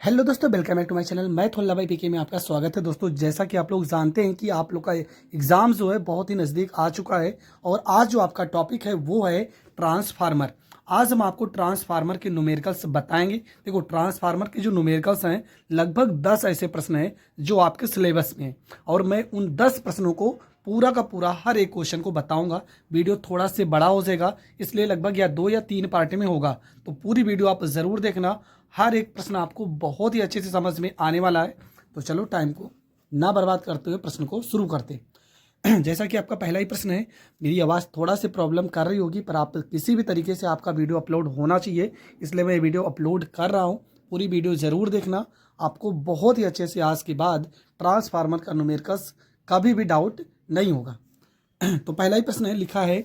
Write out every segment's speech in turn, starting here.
Hello दोस्तों, welcome back to my channel. मैं थोल्ला भाई पीके में आपका स्वागत है। दोस्तों, जैसा कि आप लोग जानते हैं कि आप लोग का एग्ज़ाम जो है बहुत ही नज़दीक आ चुका है और आज जो आपका टॉपिक है वो है ट्रांसफार्मर। आज हम आपको ट्रांसफार्मर के न्यूमेरिकल्स बताएंगे। देखो, ट्रांसफार्मर के जो न्यूमेरिकल्स हैं लगभग 10 ऐसे प्रश्न हैं जो आपके सिलेबस में हैं और मैं उन 10 प्रश्नों को पूरा का पूरा हर एक क्वेश्चन को बताऊंगा। वीडियो थोड़ा से बड़ा हो जाएगा, इसलिए लगभग या 2 या 3 पार्ट में होगा, तो पूरी वीडियो आप ज़रूर देखना। हर एक प्रश्न आपको बहुत ही अच्छे से समझ में आने वाला है। तो चलो टाइम को ना बर्बाद करते हुए प्रश्न को शुरू करते हैं। जैसा कि आपका पहला ही प्रश्न है, मेरी आवाज़ थोड़ा से प्रॉब्लम कर रही होगी पर आप किसी भी तरीके से आपका वीडियो अपलोड होना चाहिए, इसलिए मैं ये वीडियो अपलोड कर रहा हूँ। पूरी वीडियो ज़रूर देखना, आपको बहुत ही अच्छे से आज के बाद ट्रांसफार्मर का न्यूमेरिकल्स कभी भी डाउट नहीं होगा। तो पहला ही प्रश्न है, लिखा है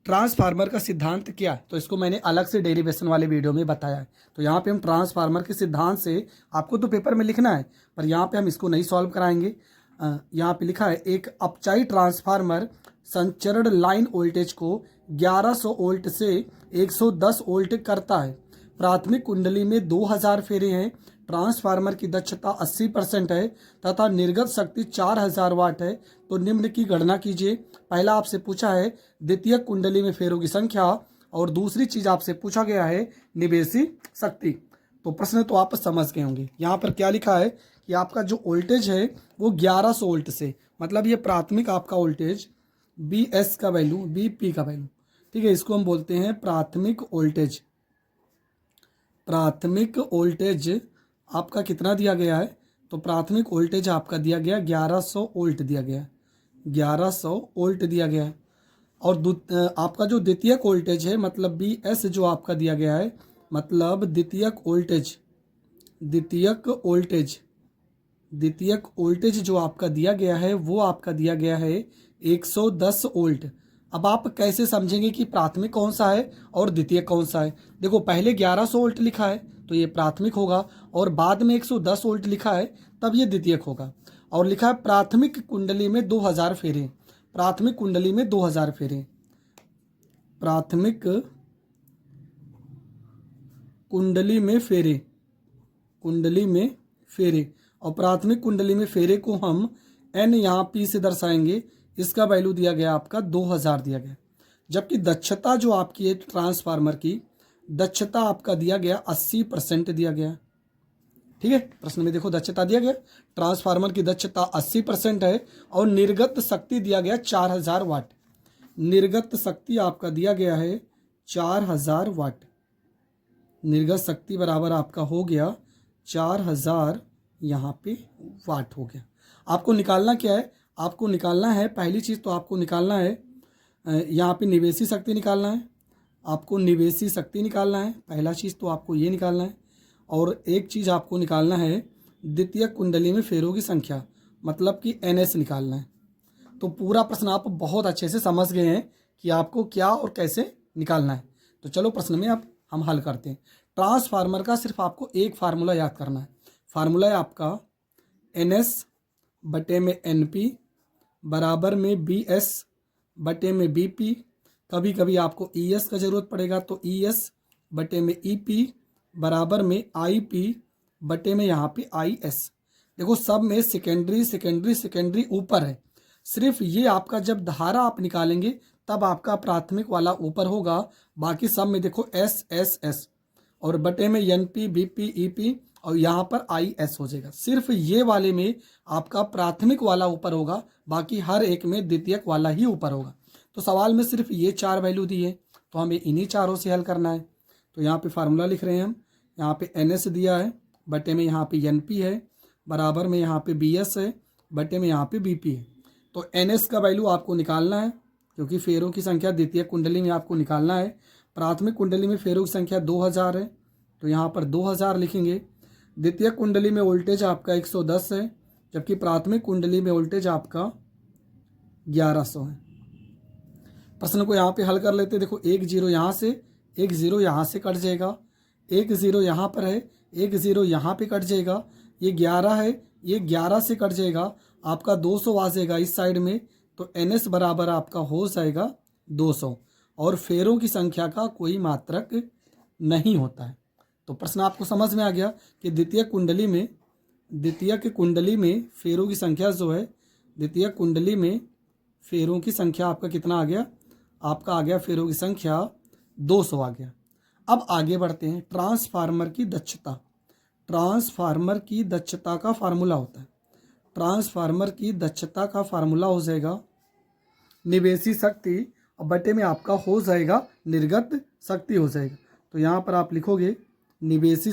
ट्रांसफार्मर का सिद्धांत क्या है। तो इसको मैंने अलग से डेरिवेशन वाले वीडियो में बताया है। तो यहाँ पे हम ट्रांसफार्मर के सिद्धांत से, आपको तो पेपर में लिखना है पर यहाँ पे हम इसको नहीं सॉल्व कराएंगे। यहाँ पे लिखा है, एक अपचाई ट्रांसफार्मर संचरण लाइन वोल्टेज को 1100 वोल्ट से 110 वोल्ट करता है। प्राथमिक कुंडली में 2000 फेरे हैं। ट्रांसफार्मर की दक्षता 80% है तथा निर्गत शक्ति 4000 वाट है। तो निम्न की गणना कीजिए। पहला आपसे पूछा है द्वितीय कुंडली में फेरों की संख्या और दूसरी चीज आपसे पूछा गया है निवेशी शक्ति। तो प्रश्न तो आप समझ गए होंगे। यहाँ पर क्या लिखा है कि आपका जो वोल्टेज है वो 1100 वोल्ट से, मतलब ये प्राथमिक आपका वोल्टेज बी एस का वैल्यू, बी पी का वैल्यू, ठीक है, इसको हम बोलते हैं प्राथमिक वोल्टेज। प्राथमिक वोल्टेज आपका कितना दिया गया है, तो प्राथमिक वोल्टेज आपका दिया गया 1100 वोल्ट दिया गया, 1100 वोल्ट दिया गया है। और आपका जो द्वितीयक वोल्टेज है, मतलब बी एस जो आपका दिया गया है, मतलब द्वितीयक वोल्टेज, द्वितीयक वोल्टेज, द्वितीयक वोल्टेज जो आपका दिया गया है वो आपका दिया गया है 110 वोल्ट। अब आप कैसे समझेंगे कि प्राथमिक कौन सा है और द्वितीयक कौन सा है। देखो, पहले 1100 वोल्ट लिखा है तो ये प्राथमिक होगा और बाद में 110 वोल्ट लिखा है तब ये द्वितीयक होगा। और लिखा है प्राथमिक कुंडली में 2000 फेरे, प्राथमिक कुंडली में 2000 फेरे, प्राथमिक कुंडली में फेरे, कुंडली में फेरे। और प्राथमिक कुंडली में फेरे को हम एन यहाँ पी से दर्शाएंगे। इसका वैल्यू दिया गया आपका 2000 दिया गया। जबकि दक्षता जो आपकी है ट्रांसफार्मर की, दक्षता आपका दिया गया 80% दिया गया। ठीक है, प्रश्न में देखो दक्षता दिया गया, ट्रांसफार्मर की दक्षता 80% है और निर्गत शक्ति दिया गया 4000 वाट। निर्गत शक्ति आपका दिया गया है 4000 वाट। निर्गत शक्ति बराबर आपका हो गया 4000 यहाँ पे वाट हो गया। आपको निकालना क्या है, आपको निकालना है, पहली चीज़ तो आपको निकालना है यहाँ पे निवेशी शक्ति निकालना है। आपको निवेशी शक्ति निकालना है, पहला चीज़ तो आपको ये निकालना है। और एक चीज़ आपको निकालना है द्वितीय कुंडली में फेरों की संख्या, मतलब कि NS निकालना है। तो पूरा प्रश्न आप बहुत अच्छे से समझ गए हैं कि आपको क्या और कैसे निकालना है। तो चलो प्रश्न में अब हम हल करते हैं। ट्रांसफार्मर का सिर्फ आपको एक फार्मूला याद करना है। फार्मूला है आपका NS बटे में NP बराबर में BS बटे में BP। कभी कभी आपको ES का ज़रूरत पड़ेगा तो ES बटे में EP बराबर में IP बटे में यहाँ पे IS। देखो, सब में सेकेंडरी सेकेंडरी सेकेंडरी ऊपर है, सिर्फ ये आपका जब धारा आप निकालेंगे तब आपका प्राथमिक वाला ऊपर होगा। बाकी सब में देखो SSS और बटे में NP BP EP और यहाँ पर IS हो जाएगा। सिर्फ ये वाले में आपका प्राथमिक वाला ऊपर होगा, बाकी हर एक में द्वितीयक वाला ही ऊपर होगा। तो सवाल में सिर्फ ये 4 वैल्यू दिए तो हमें इन्हीं चारों से हल करना है। तो यहाँ पे फार्मूला लिख रहे हैं हम, यहाँ पे NS दिया है, बटे में यहाँ पे NP है, बराबर में यहाँ पे BS है, बटे में यहाँ पे BP है। तो NS का वैल्यू आपको निकालना है क्योंकि फेरों की संख्या द्वितीय कुंडली में आपको निकालना है। प्राथमिक कुंडली में फेरों की संख्या 2000 है तो यहाँ पर 2000 लिखेंगे। द्वितीय कुंडली में वोल्टेज आपका 110 है जबकि प्राथमिक कुंडली में वोल्टेज आपका 1100 है। प्रश्न को यहाँ पे हल कर लेते। देखो, एक जीरो यहाँ से, एक जीरो यहाँ से कट जाएगा, एक जीरो यहाँ पर है, एक जीरो यहाँ पे कट जाएगा, ये 11 है, ये 11 से कट जाएगा, आपका 200 आ जाएगा इस साइड में। तो NS बराबर आपका हो जाएगा 200 और फेरों की संख्या का कोई मात्रक नहीं होता है। तो प्रश्न आपको समझ में आ गया कि द्वितीयक कुंडली में फेरों की संख्या जो है, द्वितीयक कुंडली में फेरों की संख्या आपका कितना आ गया, आपका आ गया फेरों की संख्या 200 आ गया। अब आगे बढ़ते हैं। ट्रांसफार्मर की दक्षता, ट्रांसफार्मर की दक्षता का फार्मूला होता है, ट्रांसफार्मर की दक्षता का फार्मूला हो जाएगा निवेशी शक्ति और बटे में आपका हो जाएगा निर्गत शक्ति हो जाएगा। तो यहाँ पर आप लिखोगे निवेशी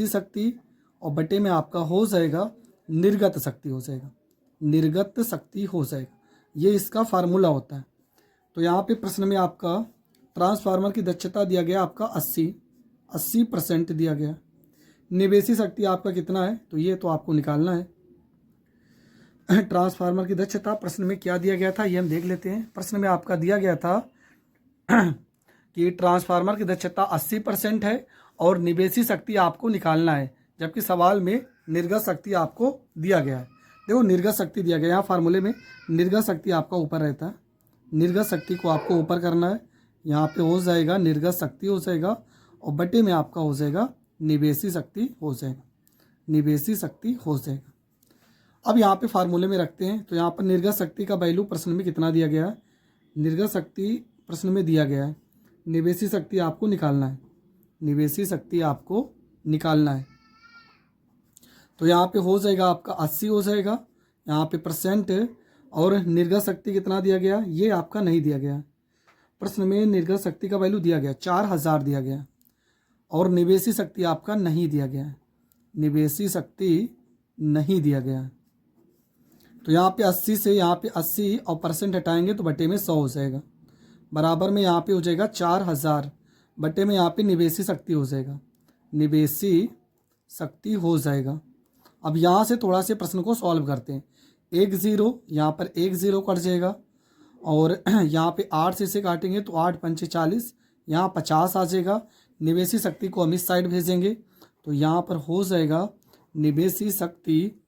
शक्ति और बटे में आपका हो जाएगा निर्गत शक्ति हो जाएगा, निर्गत शक्ति हो जाएगा। ये इसका फार्मूला होता है। तो यहाँ पे प्रश्न में आपका ट्रांसफार्मर की दक्षता दिया गया आपका 80% दिया गया। निवेशी शक्ति आपका कितना है, तो ये तो आपको निकालना है। ट्रांसफार्मर की दक्षता प्रश्न में क्या दिया गया था ये हम देख लेते हैं। प्रश्न में आपका दिया गया था कि ट्रांसफार्मर की दक्षता 80% है और निवेशी शक्ति आपको निकालना है, जबकि सवाल में निर्गत शक्ति आपको दिया गया है। देखो निर्गत शक्ति दिया गया, यहाँ फार्मूले में निर्गत शक्ति आपका ऊपर रहता है, निर्गत शक्ति को आपको ऊपर करना है। यहाँ पे हो जाएगा निर्गत शक्ति हो जाएगा और बटे में आपका हो जाएगा निवेशी शक्ति हो जाएगा, निवेशी शक्ति हो जाएगा। अब यहाँ पे फार्मूले में रखते हैं। तो यहाँ पर निर्गत शक्ति का वैल्यू प्रश्न में कितना दिया गया है, निर्गत शक्ति प्रश्न में दिया गया है, निवेशी शक्ति आपको निकालना है, निवेशी शक्ति आपको निकालना है। तो यहाँ पे हो जाएगा आपका 80 हो जाएगा, यहाँ पे परसेंट, और निर्गत शक्ति कितना दिया गया ये आपका नहीं दिया गया। प्रश्न में निर्गत शक्ति का वैल्यू दिया गया 4000 दिया गया और निवेशी शक्ति आपका नहीं दिया गया, निवेशी शक्ति नहीं दिया गया। तो यहाँ पे 80 से यहाँ पे 80 और परसेंट हटाएंगे तो बटे में 100 हो जाएगा, बराबर में यहाँ पे हो जाएगा 4000, बटे में यहाँ पे निवेशी शक्ति हो जाएगा, निवेशी शक्ति हो जाएगा। अब यहाँ से थोड़ा से प्रश्न को सॉल्व करते हैं। 1 0 यहाँ पर 1 0 कट जाएगा और यहाँ पे 8 से इसे काटेंगे तो 8 पंचे 40, यहाँ 50 आ जाएगा। निवेशी शक्ति को हम इस साइड भेजेंगे तो यहाँ पर हो जाएगा निवेशी शक्ति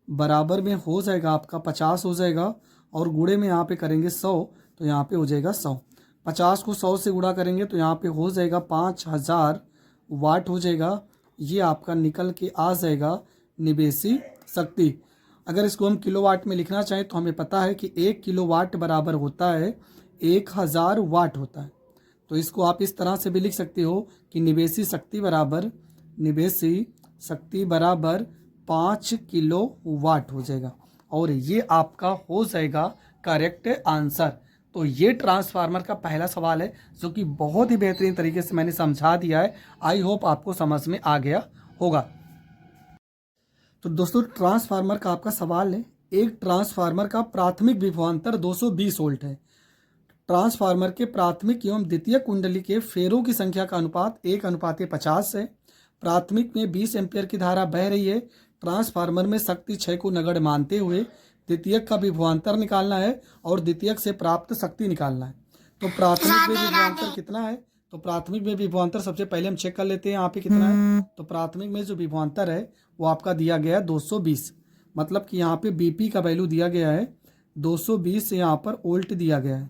बराबर में हो जाएगा आपका 50 हो जाएगा और गुणे में यहाँ पे करेंगे 100 तो यहाँ पे हो जाएगा 100। 50 को 100 से गुणा करेंगे तो यहाँ पे हो जाएगा 5000 वाट हो जाएगा। ये आपका निकल के आ जाएगा निवेशी शक्ति। अगर इसको हम किलोवाट में लिखना चाहें तो हमें पता है कि 1 किलोवाट बराबर होता है 1000 वाट होता है। तो इसको आप इस तरह से भी लिख सकते हो कि निवेशी शक्ति बराबर 5 किलो वाट हो जाएगा और ये आपका हो जाएगा करेक्ट आंसर। तो ये ट्रांसफार्मर का पहला सवाल है जो कि बहुत ही बेहतरीन तरीके से मैंने समझा दिया है। आई होप आपको समझ में आ गया होगा। तो दोस्तों ट्रांसफार्मर का आपका सवाल है, एक ट्रांसफार्मर का प्राथमिक विभवांतर 220 वोल्ट है। ट्रांसफार्मर के प्राथमिक एवं द्वितीयक कुंडली के फेरों की संख्या का अनुपात 1:50 है। प्राथमिक में 20 एम्पीयर की धारा बह रही है। ट्रांसफार्मर में शक्ति क्षय को नगण्य मानते हुए द्वितीयक का विभवांतर निकालना है और द्वितीयक से प्राप्त शक्ति निकालना है। तो प्राथमिक में विभवांतर कितना है, तो प्राथमिक में विभवांतर सबसे पहले हम चेक कर लेते हैं यहाँ पे कितना है। तो प्राथमिक में जो विभवांतर है वो आपका दिया गया है 220, मतलब कि यहाँ पे बीपी का वैल्यू दिया गया है 220 से यहाँ पर वोल्ट दिया गया है।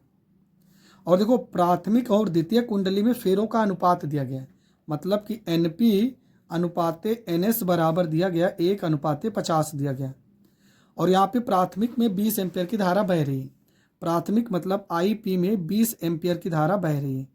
और देखो प्राथमिक और द्वितीयक कुंडली में फेरों का अनुपात दिया गया है, मतलब कि एनपी अनुपाते एनएस बराबर दिया गया 1:50 दिया गया। और यहाँ पे प्राथमिक में 20 एम्पीयर की धारा बह रही है। प्राथमिक मतलब आईपी में 20 एम्पीयर की धारा बह रही है।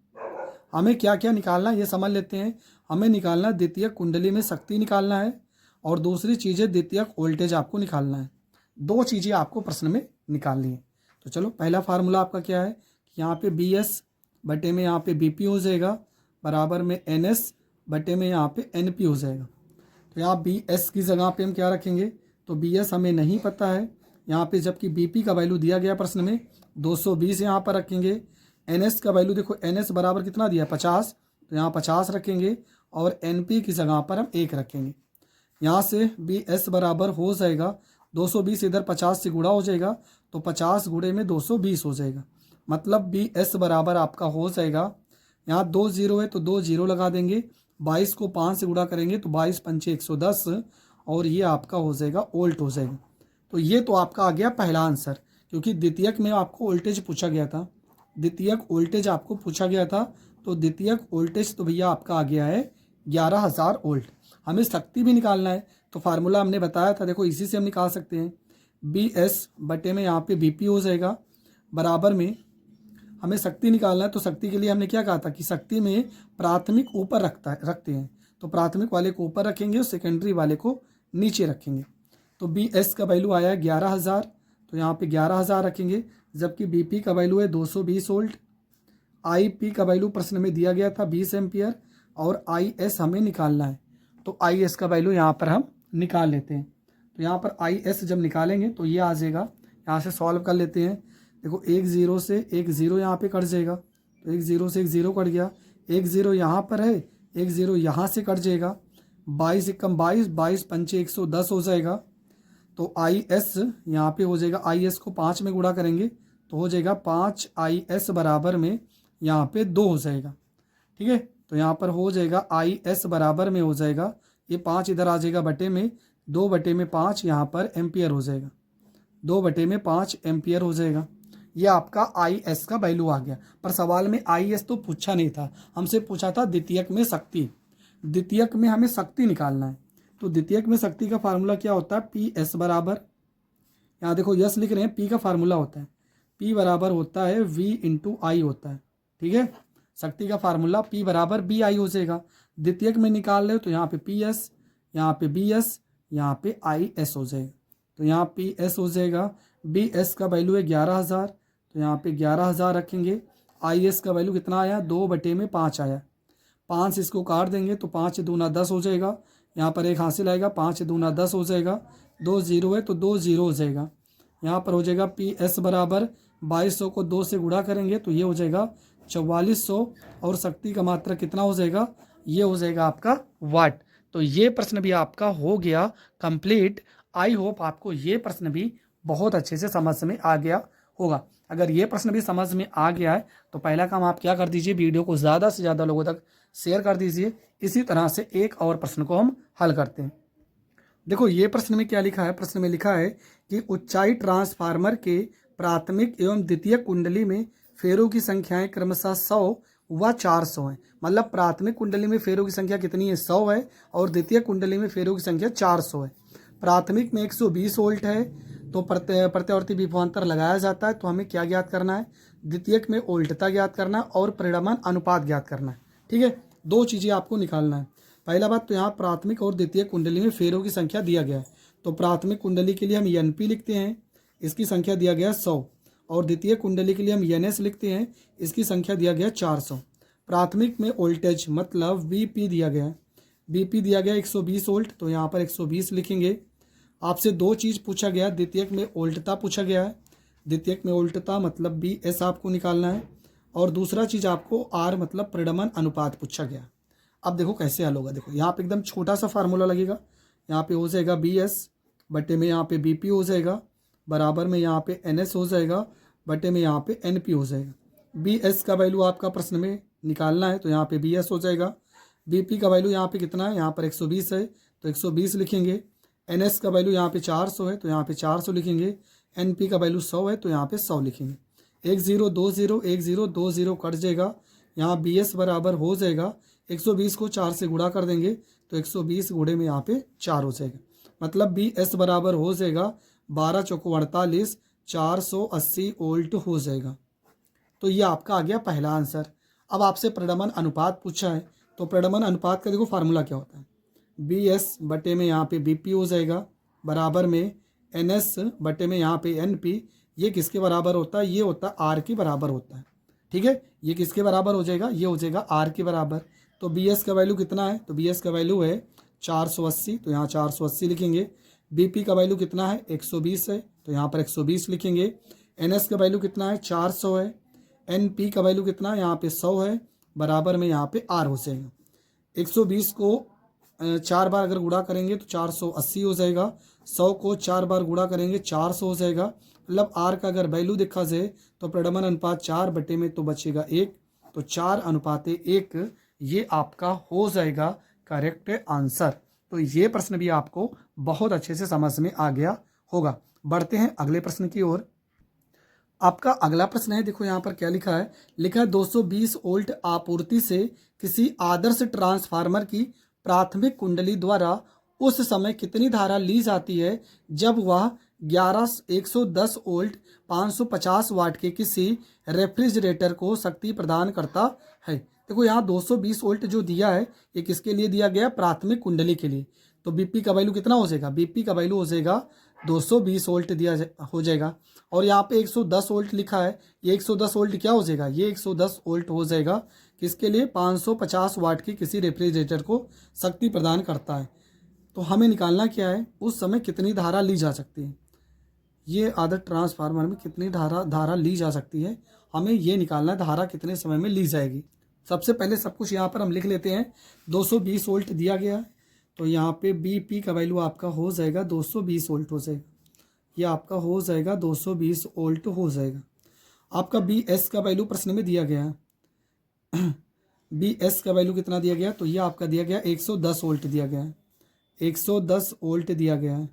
हमें क्या क्या निकालना है ये समझ लेते हैं। हमें निकालना द्वितीयक कुंडली में शक्ति निकालना है और दूसरी चीज़ है द्वितीयक वोल्टेज आपको निकालना है। दो चीज़ें आपको प्रश्न में निकालनी है। तो चलो पहला फार्मूला आपका क्या है कि यहाँ पे बी एस बटे में यहाँ पे बी पी हो जाएगा बराबर में एन एस बटे में यहाँ पे एन पी हो जाएगा। तो यहाँ बी एस की जगह पे हम क्या रखेंगे, तो बी एस हमें नहीं पता है यहाँ पे, जबकि बी पी का वैल्यू दिया गया प्रश्न में 220 यहाँ पर रखेंगे। एन एस का वैल्यू देखो एन एस बराबर कितना दिया 50, तो यहाँ 50 रखेंगे और एन पी की जगह पर हम 1 रखेंगे। यहाँ से बी एस बराबर हो जाएगा 220 इधर 50 से गुणा हो जाएगा तो 50 गुणे में 220 हो जाएगा, मतलब बी एस बराबर आपका हो जाएगा, यहाँ 2 0 है तो 2 0 लगा देंगे, 22 को 5 से गुणा करेंगे तो 22 पंचे 110 और ये आपका हो जाएगा वोल्ट हो जाएगा। तो ये तो आपका आ गया पहला आंसर, क्योंकि द्वितीयक में आपको वोल्टेज पूछा गया था, द्वितीयक वोल्टेज आपको पूछा गया था, तो द्वितीयक वोल्टेज तो भैया आपका आ गया है 11,000 वोल्ट। हमें शक्ति भी निकालना है, तो फार्मूला हमने बताया था, देखो इसी से हम निकाल सकते हैं। बी एस बटे में यहाँ पे बीपी हो जाएगा, बराबर में हमें शक्ति निकालना है। तो शक्ति के लिए हमने क्या कहा था कि शक्ति में प्राथमिक ऊपर रखते हैं, तो प्राथमिक वाले को ऊपर रखेंगे और सेकेंडरी वाले को नीचे रखेंगे। तो बी एस का वैल्यू आया है 11,000, तो यहाँ पे 11,000 रखेंगे, जबकि बी पी का वैल्यू है 220 वोल्ट। आई पी का वैल्यू प्रश्न में दिया गया था 20 एम्पियर, और आई एस हमें निकालना है। तो आई एस का वैल्यू यहाँ पर हम निकाल लेते हैं। तो यहाँ पर आई एस जब निकालेंगे तो ये आ जाएगा, यहाँ से सॉल्व कर लेते हैं। देखो एक ज़ीरो से एक ज़ीरो यहाँ पे कट जाएगा, तो एक ज़ीरो से एक ज़ीरो कट गया, एक ज़ीरो यहाँ पर है, एक ज़ीरो यहाँ से कट जाएगा, 22 एकम 22, 22 पंचे 110 हो जाएगा। तो आई एस यहाँ पे हो जाएगा, आई एस को 5 में गुणा करेंगे तो हो जाएगा 5 आई एस बराबर में यहाँ पे 2 हो जाएगा। ठीक है, तो यहाँ पर हो जाएगा आई एस बराबर में हो जाएगा, ये 5 इधर आ जाएगा बटे में, 2 बटे में 5 यहाँ पर एम्पियर हो जाएगा, 2 बटे में 5 एम्पियर हो जाएगा। ये आपका आई एस का वैल्यू आ गया। पर सवाल में आई एस तो पूछा नहीं था, हमसे पूछा था द्वितीयक में शक्ति। द्वितीयक में हमें शक्ति निकालना है, तो द्वितीयक में शक्ति का फार्मूला क्या होता है, पी एस बराबर, यहाँ देखो यस लिख रहे हैं, पी का फार्मूला होता है, पी बराबर होता है वी इंटू आई होता है। ठीक है, शक्ति का फार्मूला पी बराबर बी आई हो जाएगा। द्वितीयक में निकाल रहे हो तो यहाँ पे पी एस, यहाँ पे बी एस, यहाँ पे आई एस हो जाएगा। तो यहाँ पी एस हो जाएगा, बी एस का वैल्यू है 11,000, तो यहाँ पे 11,000 रखेंगे। आई एस का वैल्यू कितना आया, 2 बटे में 5 आया, 5 इसको काट देंगे तो 5 दूना 10 हो जाएगा, यहाँ पर एक हासिल आएगा, 5 दूना 10 हो जाएगा, 2 जीरो है तो 2 जीरो हो जाएगा। यहाँ पर हो जाएगा पी एस बराबर 2200 को 2 से गुणा करेंगे तो ये हो जाएगा 4400, और शक्ति का मात्रा कितना हो जाएगा, ये हो जाएगा आपका वाट। तो ये प्रश्न भी आपका हो गया कंप्लीट। आई होप आपको ये प्रश्न भी बहुत अच्छे से समझ में आ गया होगा। अगर ये प्रश्न भी समझ में आ गया है तो पहला काम आप क्या कर दीजिए, वीडियो को ज़्यादा से ज़्यादा लोगों तक शेयर कर दीजिए। इसी तरह से एक और प्रश्न को हम हल करते हैं। देखो ये प्रश्न में क्या लिखा है, प्रश्न में लिखा है कि ऊंचाई ट्रांसफार्मर के प्राथमिक एवं द्वितीयक कुंडली में फेरों की संख्याएं क्रमशः 100 व 400 है। मतलब प्राथमिक कुंडली में फेरों की संख्या कितनी है, 100 है, और द्वितीय कुंडली में फेरों की संख्या 400 है। प्राथमिक में 120 वोल्ट है, तो प्रत्यावर्ती विभवांतर लगाया जाता है। तो हमें क्या ज्ञात करना है, द्वितीयक में वोल्टता ज्ञात करना है और परिणामन अनुपात ज्ञात करना है। ठीक है, 2 चीज़ें आपको निकालना है। पहला बात तो यहाँ प्राथमिक और द्वितीय कुंडली में फेरों की संख्या दिया गया है, तो प्राथमिक कुंडली के लिए हम एन पी लिखते हैं, इसकी संख्या दिया गया 100, और द्वितीय कुंडली के लिए हम एन एस लिखते हैं, इसकी संख्या दिया गया 400। प्राथमिक में वोल्टेज मतलब वी पी दिया गया है, वी पी दिया गया 120 वोल्ट, तो यहाँ पर 120 लिखेंगे। आपसे 2 चीज़ पूछा गया, द्वितीयक में वोल्टता पूछा गया है, द्वितीयक में वोल्टता मतलब बी एस आपको निकालना है, और दूसरा चीज़ आपको आर मतलब परिणमन अनुपात पूछा गया। अब देखो कैसे हल होगा, देखो यहाँ पे एकदम छोटा सा फार्मूला लगेगा, यहाँ पे हो जाएगा बी एस बटे में यहाँ पे बी पी हो जाएगा, बराबर में यहाँ पे एन एस हो जाएगा, बटे में यहाँ पे एन पी हो जाएगा। बी एस का वैल्यू आपका प्रश्न में निकालना है, तो यहाँ पे बी एस हो जाएगा। बी पी का वैल्यू यहाँ पे कितना है, यहाँ पर 120 है, तो 120 लिखेंगे। एन एस का वैल्यू यहाँ पे 400 है, तो यहाँ पे 400 लिखेंगे। एन पी का वैल्यू 100 है, तो यहाँ पे 100 लिखेंगे। 1 0 2 0 1 0 2 0 कट जाएगा, यहाँ बी एस बराबर हो जाएगा 120 को 4 से गुणा कर देंगे तो 120 गुणे में यहाँ पे 4 हो जाएगा, मतलब बी एस बराबर हो जाएगा 12 चौको 48, 480 वोल्ट हो जाएगा। तो ये आपका आ गया पहला आंसर। अब आपसे परिणमन अनुपात पूछा है, तो परिणमन अनुपात का देखो फार्मूला क्या होता है, बी एस बटे में यहाँ पे बी पी हो जाएगा, बराबर में एन एस बटे में यहाँ पे एन पी। ये किसके बराबर होता है, ये होता है आर के बराबर होता है। ठीक है, ये किसके बराबर हो जाएगा, ये हो जाएगा आर के बराबर। तो बी एस का वैल्यू कितना है, तो बी एस का वैल्यू है 480, तो यहाँ 480 लिखेंगे। बी पी का वैल्यू कितना है, 120 है, तो यहाँ पर 120 लिखेंगे। एन एस का वैल्यू कितना है, 400 है। एन पी का वैल्यू कितना है, यहाँ पे 100 है, बराबर में यहाँ पे आर हो जाएगा। 120 को 4 बार अगर गुणा करेंगे तो 480 हो जाएगा। 100 को 4 बार गुणा करेंगे 400 हो जाएगा। मतलब आर का अगर वैल्यू देखा जाए तो परिणमन अनुपात 4 बटे में तो बचेगा 1, तो 4 अनुपाते 1 ये आपका हो जाएगा करेक्ट आंसर। तो ये प्रश्न भी आपको बहुत अच्छे से समझ में आ गया होगा। बढ़ते हैं अगले प्रश्न की ओर। आपका अगला प्रश्न है, देखो यहाँ पर क्या लिखा है। लिखा है 220 वोल्ट आपूर्ति से किसी आदर्श ट्रांसफार्मर की प्राथमिक कुंडली द्वारा उस समय कितनी धारा ली जाती है जब वह 110 वोल्ट 550 वाट के किसी रेफ्रिजरेटर को शक्ति प्रदान करता है। देखो यहाँ 220 वोल्ट जो दिया है ये किसके लिए दिया गया? प्राथमिक कुंडली के लिए। तो बीपी का वैल्यू कितना हो जाएगा? बीपी का वैल्यू हो जाएगा 220 वोल्ट हो जाएगा। और यहाँ पे 110 वोल्ट लिखा है, ये 110 वोल्ट क्या हो जाएगा? ये 110 वोल्ट हो जाएगा किसके लिए? 550 वाट के किसी रेफ्रिजरेटर को शक्ति प्रदान करता है। तो हमें निकालना क्या है? उस समय कितनी धारा ली जा सकती है, ये आदर्श ट्रांसफार्मर में कितनी धारा ली जा सकती है, हमें ये निकालना है धारा कितने समय में ली जाएगी। सबसे पहले सब कुछ यहाँ पर हम लिख लेते हैं। 220 वोल्ट दिया गया है, तो यहाँ पे बीपी का वैल्यू आपका हो जाएगा 220 वोल्ट हो जाएगा, ये आपका हो जाएगा 220 वोल्ट हो जाएगा। आपका बी एस का वैल्यू प्रश्न में दिया गया है। बी एस का वैल्यू कितना दिया गया? तो ये आपका दिया गया 110 वोल्ट दिया गया है, 110 वोल्ट दिया गया है।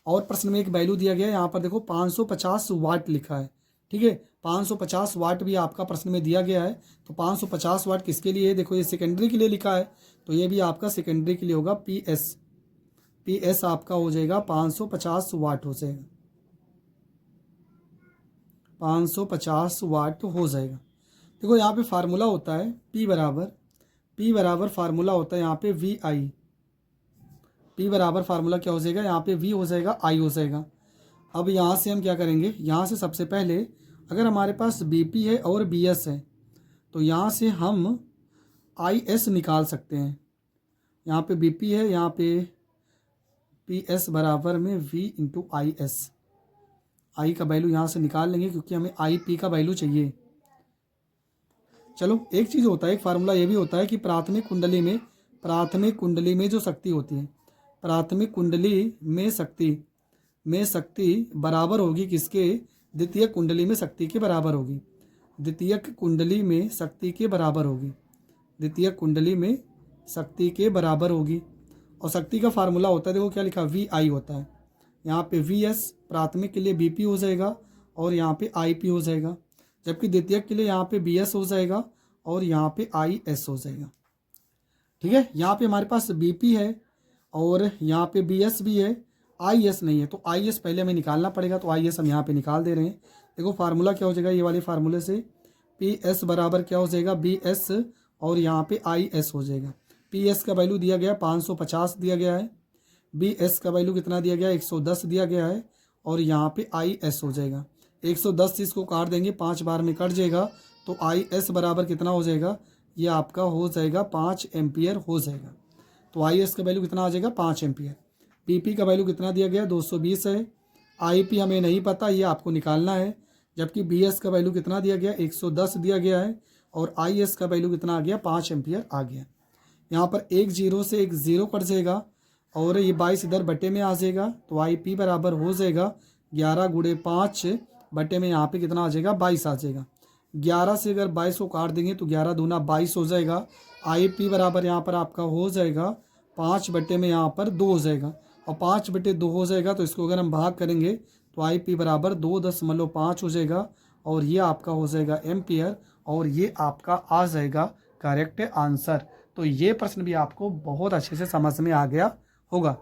और प्रश्न में एक वैल्यू दिया गया है, यहाँ पर देखो 550 वाट लिखा है, ठीक है। 550 वाट भी आपका प्रश्न में दिया गया है। तो 550 वाट किसके लिए है? देखो ये सेकेंडरी के लिए लिखा है, तो ये भी आपका सेकेंडरी के लिए होगा। पी एस आपका हो जाएगा 550 वाट हो जाएगा, 550 वाट हो जाएगा। देखो यहाँ पे फार्मूला होता है P बराबर फार्मूला होता है यहाँ पे वी आई। P बराबर फार्मूला क्या हो जाएगा? यहाँ पे V हो जाएगा, I हो जाएगा। अब यहाँ से हम क्या करेंगे? यहाँ से सबसे पहले अगर हमारे पास BP है और BS है तो यहाँ से हम IS निकाल सकते हैं। यहाँ पे BP है, यहाँ पे PS बराबर में V इंटू IS। I का वैल्यू यहाँ से निकाल लेंगे क्योंकि हमें IP का वैल्यू चाहिए। चलो एक चीज़ होता है, एक फार्मूला ये भी होता है कि प्राथमिक कुंडली में जो शक्ति होती है, प्राथमिक कुंडली में शक्ति बराबर होगी किसके? द्वितीयक कुंडली में शक्ति के बराबर होगी, द्वितीयक कुंडली में शक्ति के बराबर होगी, द्वितीयक कुंडली में शक्ति के बराबर होगी। और शक्ति का फार्मूला होता है, देखो क्या लिखा? वी आई होता है। यहाँ पे वी एस प्राथमिक के लिए बीपी हो जाएगा और यहाँ पे आई पी हो जाएगा, जबकि द्वितीयक के लिए यहाँ पे बी एस हो जाएगा और यहाँ पे आई एस हो जाएगा, ठीक है। यहाँ पे हमारे पास बीपी है और यहाँ पे बी एस भी है, आई एस नहीं है, तो आई एस पहले हमें निकालना पड़ेगा। तो आई एस हम यहाँ पे निकाल दे रहे हैं। देखो फार्मूला क्या हो जाएगा? ये वाले फार्मूले से पी एस बराबर क्या हो जाएगा? बी एस और यहाँ पे आई एस हो जाएगा। पी एस का वैल्यू दिया गया 550 दिया गया है, बी एस का वैल्यू कितना दिया गया? 110 दिया गया है और यहाँ पे आई एस हो जाएगा। 110 इसको काट देंगे, 5 बार में कट जाएगा, तो आई एस बराबर कितना हो जाएगा? ये आपका हो जाएगा 5 एम्पियर हो जाएगा। तो आई एस का वैल्यू कितना आ जाएगा? 5 एम्पियर। पी का वैल्यू कितना दिया गया? 220 है। आई पी हमें नहीं पता, ये आपको निकालना है। जबकि बी एस का वैल्यू कितना दिया गया? 110 दिया गया है और आई एस का वैल्यू कितना आ गया? 5 एम्पियर आ गया। यहाँ पर एक जीरो से एक ज़ीरो कट जाएगा और ये 22 इधर बटे में आ जाएगा, तो आई पी बराबर हो जाएगा 11 गुणे 5 बटे में यहाँ पे कितना आ जाएगा? 22 आ जाएगा। 11 से अगर 22 को काट देंगे तो 11 दूना 22 हो जाएगा। आई पी बराबर यहाँ पर आपका हो जाएगा 5 बटे में यहाँ पर 2 हो जाएगा और 5 बटे 2 हो जाएगा, तो इसको अगर हम भाग करेंगे तो आई पी बराबर 2.5 हो जाएगा और ये आपका हो जाएगा एम्पियर और ये आपका आ जाएगा करेक्ट आंसर। तो ये प्रश्न भी आपको बहुत अच्छे से समझ में आ गया होगा।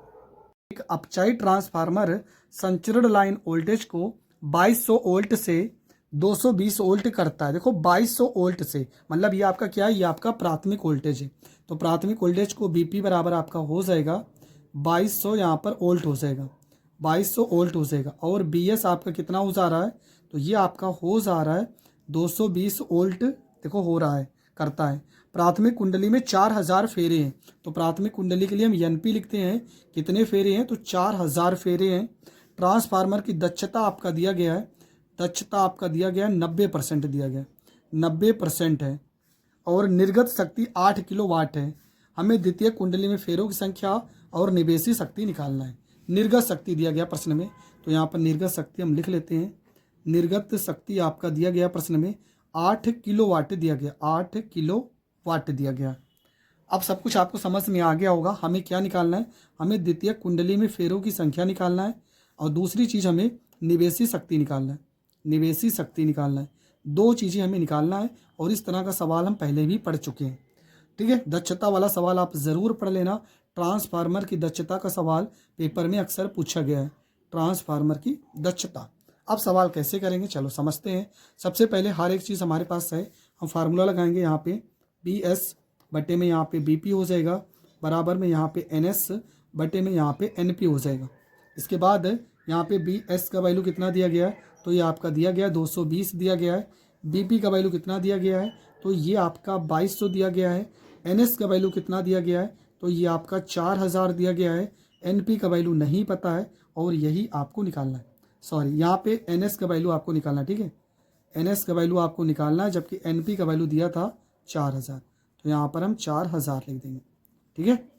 एक अपचाई ट्रांसफार्मर संचरण लाइन वोल्टेज को 2200 वोल्ट से 220 वोल्ट करता है। देखो 2200 वोल्ट से मतलब ये आपका क्या है? ये आपका प्राथमिक वोल्टेज है। तो प्राथमिक वोल्टेज को बीपी बराबर आपका हो जाएगा 2200 यहाँ पर वोल्ट हो जाएगा, 2200 वोल्ट हो जाएगा। और बी एस आपका कितना हो जा रहा है? तो ये आपका हो जा रहा है 220 वोल्ट, देखो हो रहा है, करता है। प्राथमिक कुंडली में 4000 फेरे हैं, तो प्राथमिक कुंडली के लिए हम एन पी लिखते हैं। कितने फेरे हैं? तो 4000 फेरे हैं। ट्रांसफार्मर की दक्षता आपका दिया गया है, दक्षता आपका दिया गया है 90% दिया गया, 90% है। और निर्गत शक्ति 8 किलो वाट है। हमें द्वितीय कुंडली में फेरों की संख्या और निवेशी शक्ति निकालना है। निर्गत शक्ति दिया गया प्रश्न में, तो यहाँ पर निर्गत शक्ति हम लिख लेते हैं। निर्गत शक्ति आपका दिया गया प्रश्न में 8 किलो वाट दिया गया, 8 किलो वाट दिया गया। अब सब कुछ आपको समझ में आ गया होगा। हमें क्या निकालना है? हमें द्वितीय कुंडली में फेरों की संख्या निकालना है और दूसरी चीज़ हमें निवेशी शक्ति निकालना है, निवेशी शक्ति निकालना है। दो चीज़ें हमें निकालना है और इस तरह का सवाल हम पहले भी पढ़ चुके हैं। ठीक है, दक्षता वाला सवाल आप ज़रूर पढ़ लेना। ट्रांसफार्मर की दक्षता का सवाल पेपर में अक्सर पूछा गया है, ट्रांसफार्मर की दक्षता। अब सवाल कैसे करेंगे, चलो समझते हैं। सबसे पहले हर एक चीज़ हमारे पास है, हम फार्मूला लगाएंगे। यहाँ पे बी एस बटे में यहाँ पे बी पी हो जाएगा, बराबर में यहाँ पे एन एस बटे में यहाँ पे एन पी हो जाएगा। इसके बाद यहाँ पे बी एस का वैल्यू कितना दिया गया है, तो ये आपका दिया गया है 220 दिया गया है। बी पी का वैल्यू कितना दिया गया है, तो ये आपका 2200 दिया गया है। एन एस का वैल्यू कितना दिया गया है, तो ये आपका 4000 दिया गया है। एन पी का वैल्यू नहीं पता है और यही आपको निकालना है। सॉरी, यहाँ पे एन एस का वैल्यू आपको निकालना है। ठीक है, एन एस का वैल्यू आपको निकालना है, जबकि एन पी का वैल्यू दिया था 4000, तो यहाँ पर हम 4000 लिख देंगे। ठीक है,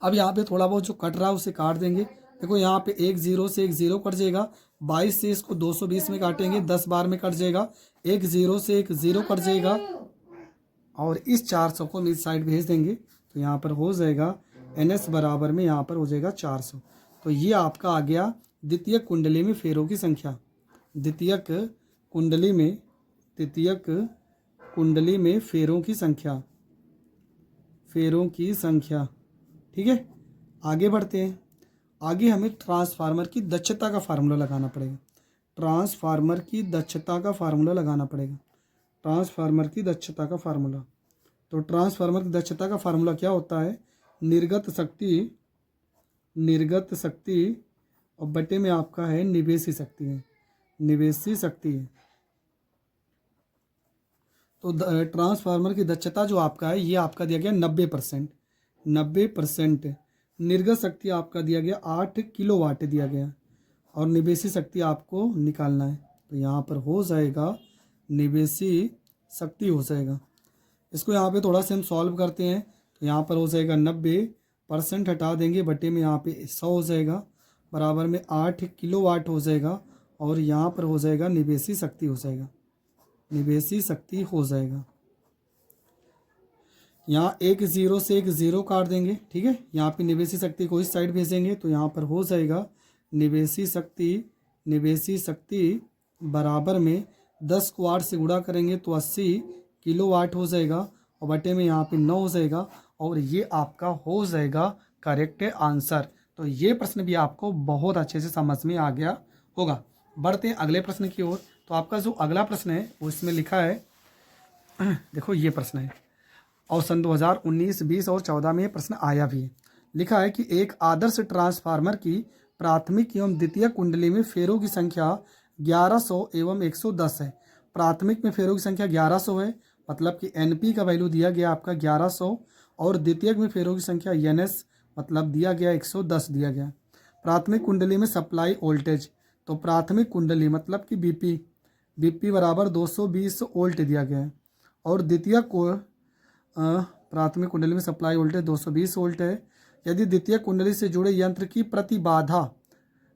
अब यहाँ पे थोड़ा बहुत जो कट रहा है उसे काट देंगे। देखो यहाँ पे एक जीरो से एक जीरो कट जाएगा, 22 से इसको 220 में काटेंगे, 10 बार में कट जाएगा, एक जीरो से एक जीरो कट जाएगा और इस 400 को इस साइड भेज देंगे, तो यहाँ पर हो जाएगा एन एस बराबर में यहाँ पर हो जाएगा 400। तो ये आपका आ गया द्वितीयक कुंडली में फेरों की संख्या। द्वितीयक कुंडली में फेरों की संख्या, फेरों की संख्या। ठीक है, आगे बढ़ते हैं। आगे हमें ट्रांसफार्मर की दक्षता का फार्मूला लगाना पड़ेगा। ट्रांसफार्मर की दक्षता का फार्मूला लगाना पड़ेगा। ट्रांसफार्मर की दक्षता का फार्मूला, तो ट्रांसफार्मर की दक्षता का फार्मूला क्या होता है, निर्गत शक्ति और बटे में आपका है निवेशी शक्ति है, निवेशी शक्ति है। तो ट्रांसफार्मर की दक्षता जो आपका है ये आपका दिया गया 90%, 90%। निर्गत शक्ति आपका दिया गया 8 किलोवाट दिया गया और निवेशी शक्ति आपको निकालना है, तो यहाँ पर हो जाएगा निवेशी शक्ति हो जाएगा। इसको यहाँ पे थोड़ा सा हम सॉल्व करते हैं, तो यहाँ पर हो जाएगा 90% हटा देंगे, बटे में यहाँ पे 100 हो जाएगा, बराबर में 8 किलोवाट हो जाएगा और यहाँ पर हो जाएगा निवेशी शक्ति हो जाएगा, निवेशी शक्ति हो जाएगा। यहाँ एक जीरो से एक जीरो काट देंगे। ठीक है, यहाँ पे निवेशी शक्ति को इस साइड भेजेंगे, तो यहाँ पर हो जाएगा निवेशी शक्ति बराबर में 10 को 8 से गुणा करेंगे तो 80 किलोवाट हो जाएगा और बटे में यहाँ पे 9 हो जाएगा और ये आपका हो जाएगा करेक्ट आंसर। तो ये प्रश्न भी आपको बहुत अच्छे से समझ में आ गया होगा। बढ़ते हैं अगले प्रश्न की ओर। तो आपका जो अगला प्रश्न है वो इसमें लिखा है, देखो ये प्रश्न है और सन 2019, 20 और 14 में ये प्रश्न आया भी है। लिखा है कि एक आदर्श ट्रांसफार्मर की प्राथमिक एवं द्वितीयक कुंडली में फेरों की संख्या 1100 एवं 110 है। प्राथमिक में फेरों की संख्या 1100 है, मतलब कि एनपी का वैल्यू दिया गया आपका 1100 और द्वितीयक में फेरों की संख्या एनएस मतलब दिया गया 110 दिया गया। प्राथमिक कुंडली में सप्लाई वोल्टेज, तो प्राथमिक कुंडली मतलब कि बीपी बराबर 220 वोल्ट दिया गया है और द्वितीयक को प्राथमिक कुंडली में सप्लाई वोल्टेज 220 वोल्ट है। यदि द्वितीयक कुंडली से जुड़े यंत्र की प्रतिबाधा,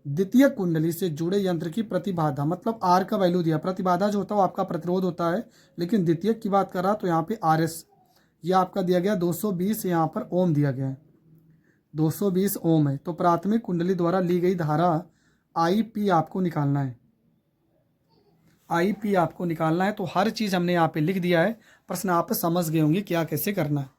द्वितीयक कुंडली से जुड़े यंत्र की प्रतिबाधा मतलब आर का वैल्यू दिया, प्रतिबाधा जो होता है वो आपका प्रतिरोध होता है, लेकिन द्वितीयक की बात कर रहा तो यहाँ पे आर एस ये आपका दिया गया 220 यहाँ पर ओम दिया गया है, 220 ओम है। तो प्राथमिक कुंडली द्वारा ली गई धारा आई पी आपको निकालना है, आई पी आपको निकालना है। तो हर चीज़ हमने यहाँ पे लिख दिया है, प्रश्न आप समझ गए होंगे क्या कैसे करना है।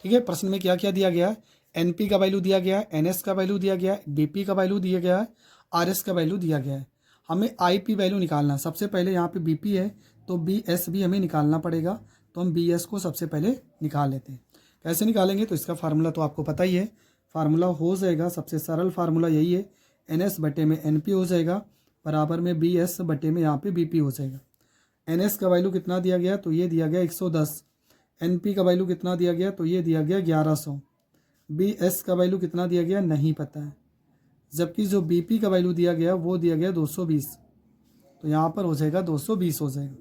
ठीक है, प्रश्न में क्या क्या दिया गया है, एनपी का वैल्यू दिया गया है, एनएस का वैल्यू दिया गया है, बीपी का वैल्यू दिया गया है, आरएस का वैल्यू दिया गया है। हमें आईपी वैल्यू निकालना है। सबसे पहले यहाँ पे बीपी है तो बीएस भी हमें निकालना पड़ेगा, तो हम बीएस को सबसे पहले निकाल लेते हैं। कैसे निकालेंगे, तो इसका फार्मूला तो आपको पता ही है। फार्मूला हो जाएगा, सबसे सरल फार्मूला यही है, एनएस बटे में एनपी हो जाएगा बराबर में बीएस बटे में यहाँ पे बीपी हो जाएगा। एनएस का वैल्यू कितना दिया गया, तो ये दिया गया 110। एनपी का वैल्यू कितना दिया गया, तो ये दिया गया 1100। बीएस का वैल्यू कितना दिया गया नहीं पता है, जबकि जो बीपी का वैल्यू दिया गया वो दिया गया 220, तो यहाँ पर हो जाएगा 220 हो जाएगा।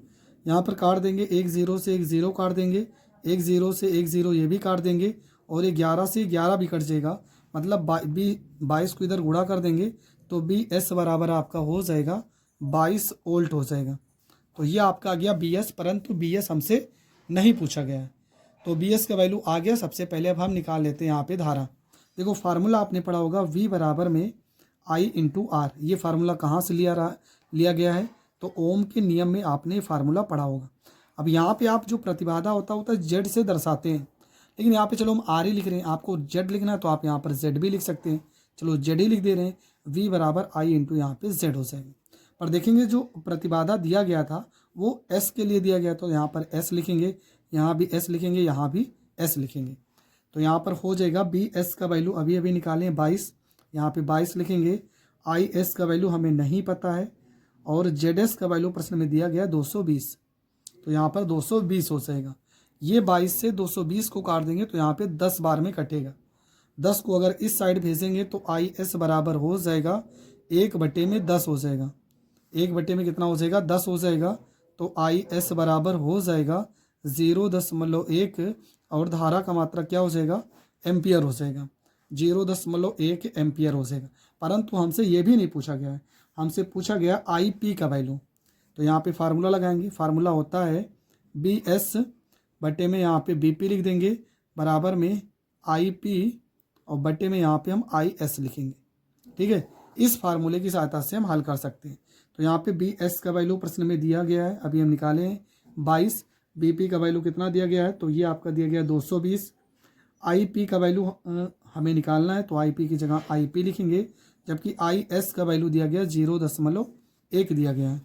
यहाँ पर काट देंगे, एक जीरो से एक जीरो काट देंगे, एक जीरो से एक जीरो ये भी काट देंगे और ये 11 से 11 भी कट जाएगा, मतलब 22 को इधर गुणा कर देंगे तो बी एस बराबर आपका हो जाएगा 22 वोल्ट हो जाएगा। तो ये आपका आ गया बी एस, परंतु बी एस हमसे नहीं पूछा गया है, तो बी एस का वैल्यू आ गया। सबसे पहले अब हम निकाल लेते हैं यहाँ पे धारा। देखो फार्मूला आपने पढ़ा होगा, V बराबर में I इंटू आर। ये फार्मूला कहाँ से लिया गया है? तो ओम के नियम में आपने फार्मूला पढ़ा होगा। अब यहाँ पे आप जो प्रतिबाधा होता है जेड से दर्शाते हैं, लेकिन यहाँ पे चलो हम आर ही लिख रहे हैं, आपको जेड लिखना है तो आप यहाँ पर जेड भी लिख सकते हैं। चलो जेड ही लिख दे रहे हैं, वी बराबर आई इंटू यहाँ पे जेड हो जाएगा। पर देखेंगे जो प्रतिबाधा दिया गया था वो एस के लिए दिया गया, तो यहाँ पर एस लिखेंगे, यहाँ भी एस लिखेंगे, यहाँ भी एस लिखेंगे। तो यहाँ पर हो जाएगा बी एस का वैल्यू अभी अभी निकालें 22, यहाँ पे 22 लिखेंगे। आई एस का वैल्यू हमें नहीं पता है और जेड एस का वैल्यू प्रश्न में दिया गया 220, तो यहाँ पर 220 हो जाएगा। ये 22 से 220 को काट देंगे तो यहाँ पे 10 बार में कटेगा। 10 को अगर इस साइड भेजेंगे तो आई एस बराबर हो जाएगा 1/10 हो जाएगा। 1/में कितना हो जाएगा? 10 हो जाएगा। तो आई एस बराबर हो जाएगा 0.1 और धारा का मात्रा क्या हो जाएगा? एम्पियर हो जाएगा। 0.1 एम्पियर हो जाएगा। परंतु हमसे ये भी नहीं पूछा गया है, हमसे पूछा गया आई पी का वैल्यू। तो यहाँ पे फार्मूला लगाएंगे, फार्मूला होता है बी एस बटे में यहाँ पे बी पी लिख देंगे बराबर में आई पी और बटे में यहाँ पे हम आई एस लिखेंगे। ठीक है, इस फार्मूले की सहायता से हम हल कर सकते हैं। तो यहाँ पे बी एस का वैल्यू प्रश्न में दिया गया है, अभी हम निकाले हैं 22। बी पी का वैल्यू कितना दिया गया है? तो ये आपका दिया गया 220। आई पी का वैल्यू हमें निकालना है, तो आई पी की जगह आई पी लिखेंगे, जबकि आई एस का वैल्यू दिया गया 0.1 दिया गया है।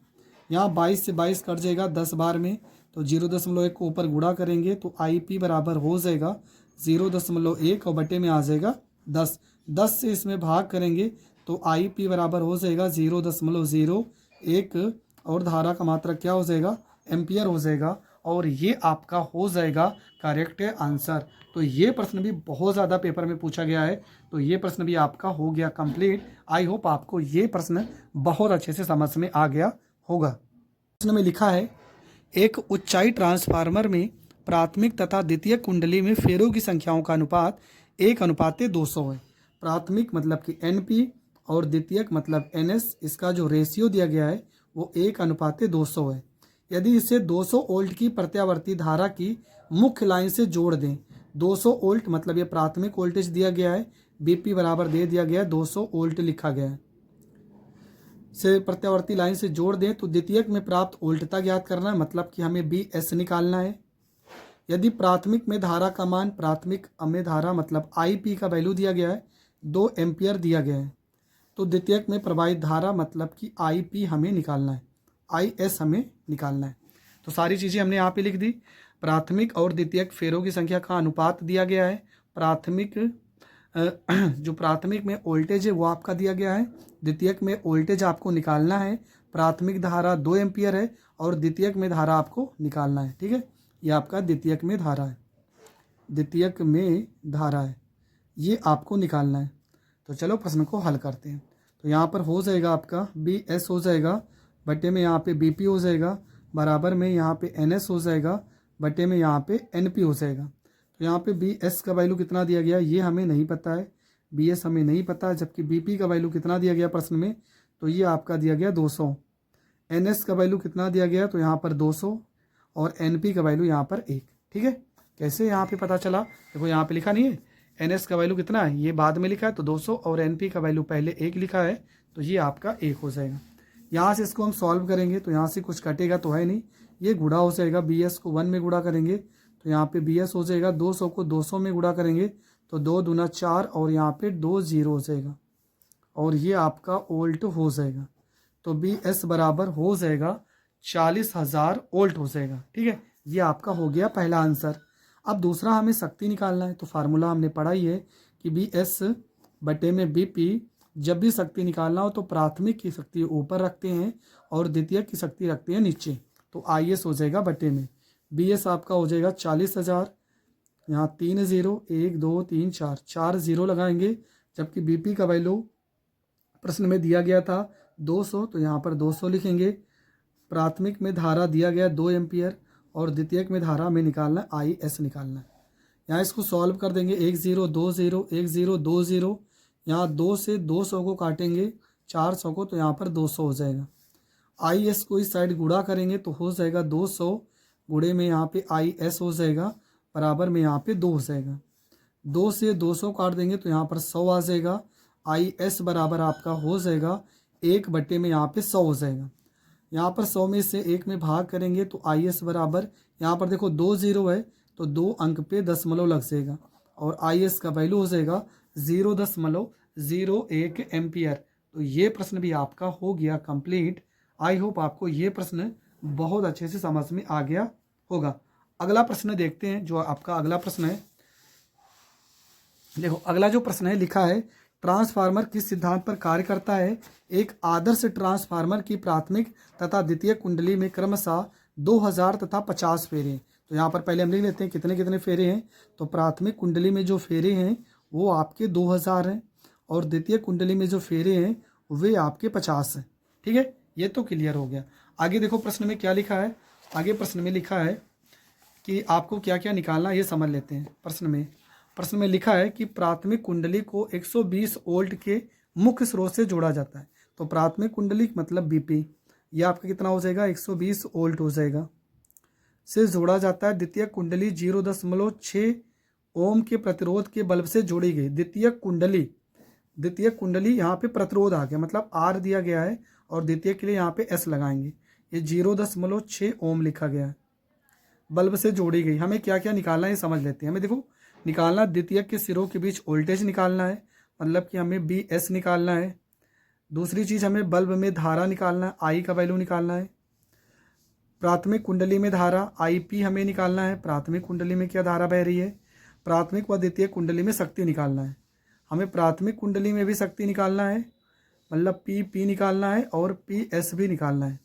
यहाँ 22 से 22 कट जाएगा 10 बार में, तो 0.1 को ऊपर गुणा करेंगे तो आई पी बराबर हो जाएगा 0.1 और बटे में आ जाएगा 10। 10 से इसमें भाग करेंगे तो आई पी बराबर हो जाएगा 0.01 और धारा का मात्रा क्या हो जाएगा? एम्पियर हो जाएगा। और ये आपका हो जाएगा करेक्ट आंसर। तो ये प्रश्न भी बहुत ज़्यादा पेपर में पूछा गया है, तो ये प्रश्न भी आपका हो गया कंप्लीट। आई होप आपको ये प्रश्न बहुत अच्छे से समझ में आ गया होगा। प्रश्न में लिखा है एक ऊंचाई ट्रांसफार्मर में प्राथमिक तथा द्वितीयक कुंडली में फेरों की संख्याओं का अनुपात 1:200 है। प्राथमिक मतलब कि NP और द्वितीयक मतलब NS, इसका जो रेशियो दिया गया है वो 1:200 है। यदि इसे 200 वोल्ट की प्रत्यावर्ती धारा की मुख्य लाइन से जोड़ दें, 200 वोल्ट मतलब ये प्राथमिक वोल्टेज दिया गया है, BP बराबर दे दिया गया है 200 वोल्ट लिखा गया है, से प्रत्यावर्ती लाइन से जोड़ दें तो द्वितीयक में प्राप्त वोल्टता ज्ञात करना है, मतलब कि हमें BS निकालना है। यदि प्राथमिक में धारा का मान, प्राथमिक में धारा मतलब IP का वैल्यू दिया गया है 2 एम्पियर दिया गया है, तो द्वितीयक में प्रवाहित धारा मतलब कि IP हमें निकालना है, IS हमें निकालना है। तो सारी चीज़ें हमने यहाँ पे लिख दी। प्राथमिक और द्वितीयक फेरों की संख्या का अनुपात दिया गया है। प्राथमिक जो प्राथमिक में वोल्टेज है वो आपका दिया गया है, द्वितीयक में वोल्टेज आपको निकालना है। प्राथमिक धारा 2 एम्पियर है और द्वितीयक में धारा आपको निकालना है। ठीक है, ये आपका द्वितीयक में धारा है, द्वितीयक में धारा है, ये आपको निकालना है। तो चलो प्रश्न को हल करते हैं। तो यहाँ पर हो जाएगा आपका BS हो जाएगा, बटे में यहाँ पे BP हो जाएगा, बराबर में यहाँ पे NS हो जाएगा, बटे में यहाँ पे NP हो जाएगा। तो यहाँ पे BS का वैल्यू कितना दिया गया ये हमें नहीं पता है, BS हमें नहीं पता है, जबकि BP का वैल्यू कितना दिया गया प्रश्न में, तो ये आपका दिया गया 200। NS का वैल्यू कितना दिया गया, तो यहाँ पर 200 और NP का वैल्यू यहाँ पर 1। ठीक है, कैसे यहाँ पे पता चला? देखो यहाँ पे लिखा नहीं है NS का वैल्यू कितना है, ये बाद में लिखा है तो 200 और NP का वैल्यू पहले 1 लिखा है, तो ये आपका 1 हो जाएगा। यहाँ से इसको हम सॉल्व करेंगे तो यहाँ से कुछ कटेगा तो है नहीं, ये गुणा हो जाएगा। BS को 1 में गुणा करेंगे तो यहाँ पे BS हो जाएगा, 200 को 200 में गुणा करेंगे तो 2 दूना 4 और यहाँ पे 2 0 हो जाएगा और ये आपका वोल्ट हो जाएगा। तो BS बराबर हो जाएगा 40,000 वोल्ट हो जाएगा। ठीक है, ये आपका हो गया पहला आंसर। अब दूसरा हमें शक्ति निकालना है, तो फार्मूला हमने पढ़ा ही है कि BS बटे में BP, जब भी शक्ति निकालना हो तो प्राथमिक की शक्ति ऊपर रखते हैं और द्वितीयक की शक्ति रखते हैं नीचे, तो IS हो जाएगा बटे में। BS आपका हो जाएगा 40,000, यहाँ 3 0 1 2 3 4 0 लगाएंगे, जबकि BP का वैल्यू प्रश्न में दिया गया था 200, तो यहाँ पर 200 लिखेंगे। प्राथमिक में धारा दिया गया 2 एम्पियर और द्वितीयक में धारा में निकालना है IS निकालना है। यहाँ इसको सॉल्व कर देंगे, 1 0 2 0 1 0 2 0, यहाँ 2 से 200 को काटेंगे 400 को, तो यहाँ पर 200 हो जाएगा। IS को इस साइड गुणा करेंगे तो हो जाएगा 200, गुणे में यहाँ पे IS हो जाएगा, बराबर में यहाँ पे 2 हो जाएगा। 2 से 200 काट देंगे तो यहाँ पर 100 आ जाएगा। आई एस बराबर आपका हो जाएगा 1 में यहाँ पे 100 हो जाएगा। यहाँ पर 100 में से 1 में भाग करेंगे तो आई एस बराबर, यहाँ पर देखो 2 0 है तो 2 अंक पे दशमलव लग जाएगा और आई एस का वैल्यू हो जाएगा 0.01 एम्पियर। तो ये प्रश्न भी आपका हो गया कंप्लीट। आई होप आपको ये प्रश्न बहुत अच्छे से समझ में आ गया होगा। अगला प्रश्न देखते हैं, जो आपका अगला प्रश्न है। देखो अगला जो प्रश्न है लिखा है, ट्रांसफार्मर किस सिद्धांत पर कार्य करता है? एक आदर्श ट्रांसफार्मर की प्राथमिक तथा द्वितीय कुंडली में क्रमशः 2000 तथा 50 फेरे। तो यहाँ पर पहले हम लिख लेते हैं कितने कितने फेरे हैं। तो प्राथमिक कुंडली में जो फेरे हैं वो आपके 2000 हैं और द्वितीय कुंडली में जो फेरे हैं वे आपके 50 हैं। ठीक है, ये तो क्लियर हो गया। आगे देखो प्रश्न में क्या लिखा है। आगे प्रश्न में लिखा है कि आपको क्या क्या निकालना है, ये समझ लेते हैं। प्रश्न में लिखा है कि प्राथमिक कुंडली को 120 वोल्ट के मुख्य स्रोत से जोड़ा जाता है। तो प्राथमिक कुंडली मतलब बीपी, ये आपका कितना हो जाएगा 120 वोल्ट हो जाएगा, से जोड़ा जाता है। द्वितीय कुंडली 0.6 ओम के प्रतिरोध के बल्ब से जोड़ी गई। द्वितीय कुंडली यहाँ पे प्रतिरोध आ गया, मतलब आर दिया गया है और द्वितीय के लिए यहाँ पे एस लगाएंगे। ये 0.6 ओम लिखा गया है, बल्ब से जोड़ी गई। हमें क्या क्या निकालना है ये समझ लेते हैं। हमें देखो निकालना, द्वितीय के सिरों के बीच वोल्टेज निकालना है, मतलब कि हमें बी एस निकालना है। दूसरी चीज़ हमें बल्ब में धारा निकालना है, आई का वैल्यू निकालना है। प्राथमिक कुंडली में धारा आई पी हमें निकालना है, प्राथमिक कुंडली में क्या धारा बह रही है। प्राथमिक व द्वितीय कुंडली में शक्ति निकालना है, हमें प्राथमिक कुंडली में भी शक्ति निकालना है, मतलब पी निकालना है और पी एस भी निकालना है।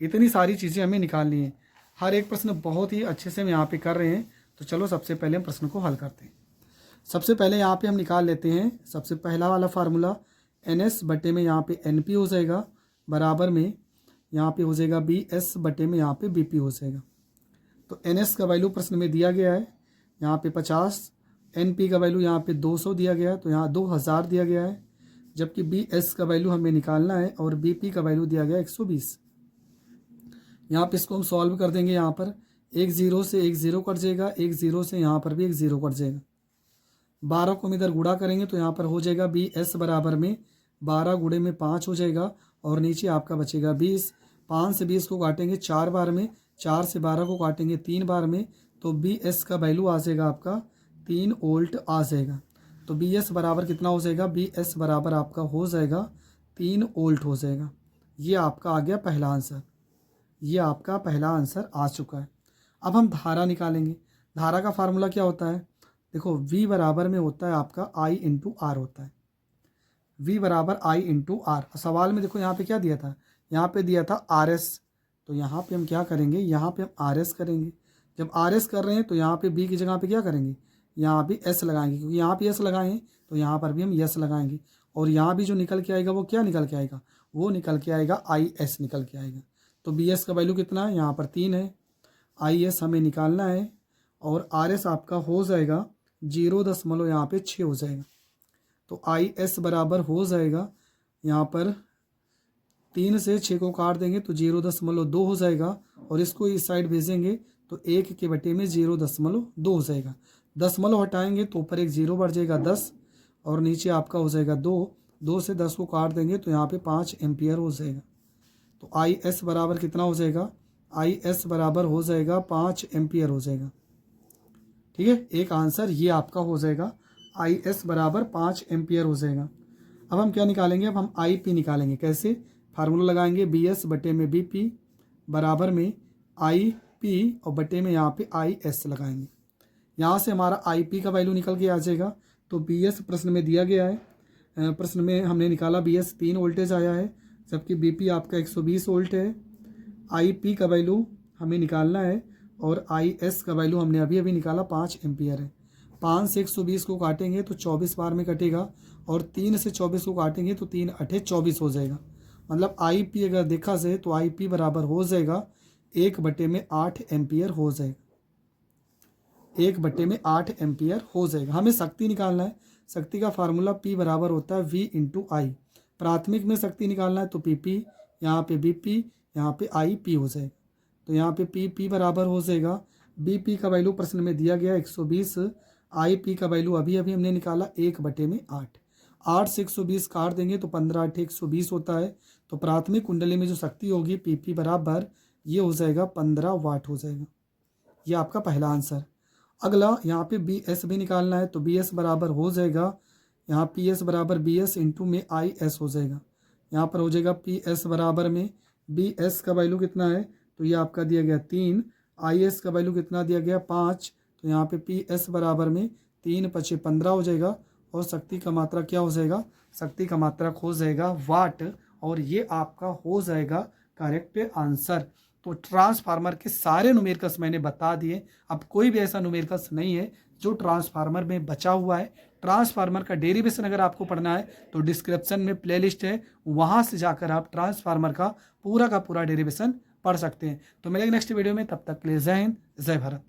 इतनी सारी चीज़ें हमें निकालनी है। हर एक प्रश्न बहुत ही अच्छे से हम यहाँ पे कर रहे हैं। तो चलो सबसे पहले हम प्रश्न को हल करते हैं। सबसे पहले यहाँ पे हम निकाल लेते हैं सबसे पहला वाला फार्मूला, एन एस बटे में यहाँ पे एन पी हो जाएगा, बराबर में यहाँ पे हो जाएगा बी एस बटे में यहाँ पे बी पी हो जाएगा। तो एन एस का वैल्यू प्रश्न में दिया गया है यहाँ पे 50, एन पी का वैल्यू यहाँ पे 200 दिया गया है, तो यहाँ 2000 दिया गया है। जबकि बी एस का वैल्यू हमें निकालना है और बी पी का वैल्यू दिया गया 120। यहाँ पे इसको हम सॉल्व कर देंगे। यहाँ पर 1 0 से 1 0 कट जाएगा, 1 0 से यहाँ पर भी 1 0 कट जाएगा। 12 को हम इधर गुणा करेंगे तो यहाँ पर हो जाएगा बी एस बराबर में 12 गुणे में 5 हो जाएगा और नीचे आपका बचेगा 20। 5 से 20 को काटेंगे 4 बार में, 4 से 12 को काटेंगे 3 बार में, तो बी एस का वैल्यू आ जाएगा आपका 3 वोल्ट आ जाएगा। तो बी एस बराबर कितना हो जाएगा, बी एस बराबर आपका हो जाएगा 3 वोल्ट हो जाएगा। ये आपका आ गया पहला आंसर, ये आपका पहला आंसर आ चुका है। अब हम धारा निकालेंगे। धारा का फार्मूला क्या होता है, देखो V बराबर में होता है आपका I इंटू आर होता है। V बराबर I इंटू आर। सवाल में देखो यहाँ पे क्या दिया था, यहाँ पे दिया था RS, तो यहाँ पे हम क्या करेंगे, यहाँ पे हम RS करेंगे। जब RS कर रहे हैं तो यहाँ पे B की जगह पे क्या करेंगे, यहाँ भी S लगाएंगे, क्योंकि यहाँ पे S लगाए हैं तो यहाँ पर भी हम S लगाएंगे। और यहाँ भी जो निकल के आएगा वो क्या निकल के आएगा, वो निकल के आएगा IS निकल के आएगा। तो BS का वैल्यू कितना है, यहाँ पर 3 है, IS हमें निकालना है और RS आपका हो जाएगा 0 यहाँ पे 6 हो जाएगा। तो IS बराबर हो जाएगा, यहाँ पर 3 से 6 को काट देंगे तो 0.2 हो जाएगा और इसको इस साइड भेजेंगे तो 1 के बटे में 0.2 हो जाएगा। दशमलव हटाएंगे तो ऊपर एक 0 बढ़ जाएगा 10 और नीचे आपका हो जाएगा 2। 2 से 10 को काट देंगे तो यहाँ पे 5 एम्पियर हो जाएगा। तो IS बराबर कितना हो जाएगा, IS बराबर हो जाएगा 5 एम्पियर हो जाएगा। ठीक है, एक आंसर ये आपका हो जाएगा, IS बराबर 5 एम्पियर हो जाएगा। अब हम क्या निकालेंगे, अब हम IP निकालेंगे। कैसे, फार्मूला लगाएंगे BS बटे में BP बराबर में IP और बटे में यहाँ पे IS लगाएंगे। यहाँ से हमारा IP का वैल्यू निकल के आ जाएगा। तो BS प्रश्न में दिया गया है, प्रश्न में हमने निकाला BS 3 वोल्टेज आया है, जबकि BP आपका 120 वोल्ट है। IP का वैल्यू हमें निकालना है और IS का वैल्यू हमने अभी अभी निकाला 5 एम्पियर है। 5 से 120 को काटेंगे तो 24 बार में कटेगा और 3 से 24 को काटेंगे तो 3 8 24 हो जाएगा। मतलब IP अगर देखा जाए तो IP बराबर हो जाएगा 1 बटे में 8 एम्पियर हो जाएगा, 1 बटे में 8 एम्पियर हो जाएगा। हमें शक्ति निकालना है। शक्ति का फार्मूला P बराबर होता है V इंटू आई। प्राथमिक में शक्ति निकालना है तो PP, यहाँ पे BP, यहाँ पे IP हो जाएगा। तो यहाँ पे PP बराबर हो जाएगा, BP का वैल्यू प्रश्न में दिया गया 120, IP का वैल्यू अभी अभी हमने निकाला 1 बटे में 8। 8 से 120 काट देंगे तो 15 8 120 होता है। तो प्राथमिक कुंडली में जो शक्ति होगी PP बराबर ये हो जाएगा 15 वाट हो जाएगा। ये आपका पहला आंसर। अगला यहाँ पे BS भी निकालना है, तो BS बराबर हो जाएगा यहाँ PS बराबर BS इंटू में IS हो जाएगा। यहाँ पर हो जाएगा PS बराबर में BS का वैल्यू कितना है, तो ये आपका दिया गया 3, IS का वैल्यू कितना दिया गया 5, तो यहाँ पे PS बराबर में 3 5 15 हो जाएगा। और शक्ति का मात्रा क्या हो जाएगा, शक्ति का मात्रक हो जाएगा वाट, और ये आपका हो जाएगा करेक्ट आंसर। तो ट्रांसफार्मर के सारे न्यूमेरिकल्स मैंने बता दिए। अब कोई भी ऐसा न्यूमेरिकल्स नहीं है जो ट्रांसफार्मर में बचा हुआ है। ट्रांसफार्मर का डेरिवेशन अगर आपको पढ़ना है तो डिस्क्रिप्शन में प्लेलिस्ट है, वहाँ से जाकर आप ट्रांसफार्मर का पूरा डेरिवेशन पढ़ सकते हैं। तो मिलेंगे नेक्स्ट वीडियो में, तब तक के लिए जय हिंद जय भारत।